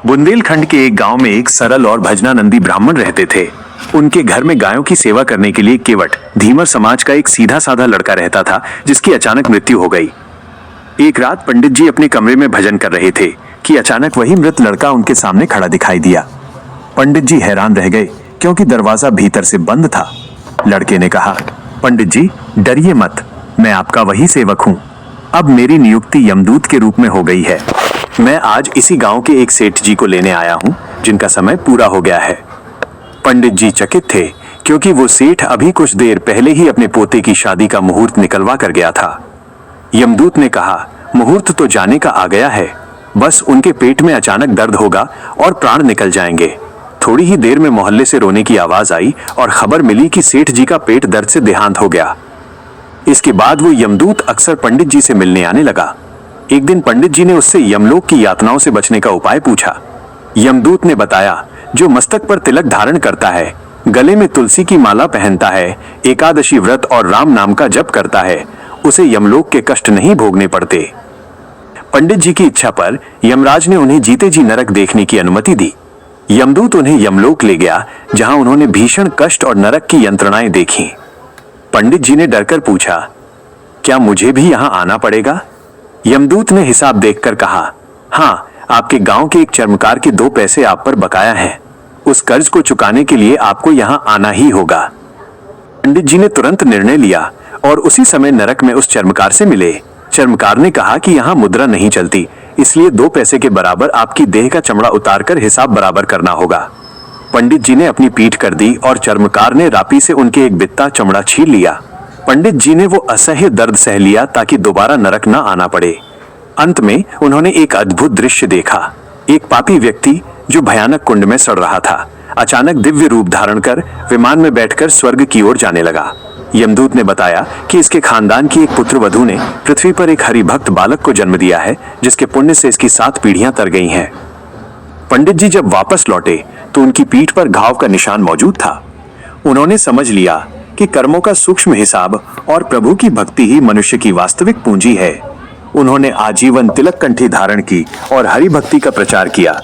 बुंदेलखंड के एक गांव में एक सरल और भजनानंदी ब्राह्मण रहते थे। उनके घर में गायों की सेवा करने के लिए केवट धीमर समाज का एक सीधा साधा लड़का रहता था, जिसकी अचानक मृत्यु हो गई। एक रात पंडित जी अपने कमरे में भजन कर रहे थे कि अचानक वही मृत लड़का उनके सामने खड़ा दिखाई दिया। पंडित जी हैरान रह गए क्योंकि दरवाजा भीतर से बंद था। लड़के ने कहा, पंडित जी डरिए मत, मैं आपका वही सेवक हूँ। अब मेरी नियुक्ति यमदूत के रूप में हो गई है। मैं आज इसी गांव के एक सेठ जी को लेने आया हूँ जिनका समय पूरा हो गया है। पंडित जी चकित थे क्योंकि वो सेठ अभी कुछ देर पहले ही अपने पोते की शादी का मुहूर्त निकलवा कर गया था। यमदूत ने कहा, मुहूर्त तो जाने का आ गया है, बस उनके पेट में अचानक दर्द होगा और प्राण निकल जाएंगे। थोड़ी ही देर में मोहल्ले से रोने की आवाज आई और खबर मिली कि सेठ जी का पेट दर्द से देहांत हो गया। इसके बाद वो यमदूत अक्सर पंडित जी से मिलने आने लगा। एक दिन पंडित जी ने उससे यमलोक की यातनाओं से बचने का उपाय पूछा। यमदूत ने बताया, जो मस्तक पर तिलक धारण करता है, गले में तुलसी की माला पहनता है, एकादशी व्रत और राम नाम का जप करता है, उसे यमलोक के कष्ट नहीं भोगने पड़ते। पंडित जी की इच्छा पर यमराज ने उन्हें जीते जी नरक देखने की अनुमति दी। यमदूत उन्हें यमलोक ले गया, जहां उन्होंने भीषण कष्ट और नरक की यंत्रणाएं देखी। पंडित जी ने डरकर पूछा, क्या मुझे भी यहां आना पड़ेगा? यमदूत ने हिसाब देखकर कहा, हाँ, आपके गांव के एक चर्मकार के 2 पैसे आप पर बकाया हैं। उस कर्ज को चुकाने के लिए आपको यहां आना ही होगा। पंडित जी ने तुरंत निर्णय लिया और उसी समय नरक में उस चर्मकार से मिले। चर्मकार ने कहा कि यहाँ मुद्रा नहीं चलती, इसलिए 2 पैसे के बराबर आपकी देह का चमड़ा उतारकर हिसाब बराबर करना होगा। पंडित जी ने अपनी पीठ कर दी और चर्मकार ने रापी से उनके एक बित्ता चमड़ा छील लिया। पंडित जी ने वो असह्य दर्द सह लिया ताकि दोबारा नरक न आना पड़े। अंत में उन्होंने एक अद्भुत दृश्य देखा। एक पापी व्यक्ति जो भयानक कुंड में सड़ रहा था, अचानक दिव्य रूप धारण कर विमान में बैठकर स्वर्ग की ओर जाने लगा। यमदूत ने बताया कि इसके खानदान की एक पुत्रवधू ने पृथ्वी पर एक हरिभक्त बालक को जन्म दिया है, जिसके पुण्य से इसकी 7 पीढ़ियां तर गई हैं। पंडित जी जब वापस लौटे तो उनकी पीठ पर घाव का निशान मौजूद था। उन्होंने समझ लिया कि कर्मों का सूक्ष्म हिसाब और प्रभु की भक्ति ही मनुष्य की वास्तविक पूंजी है। उन्होंने आजीवन तिलक कंठी धारण की और हरि भक्ति का प्रचार किया।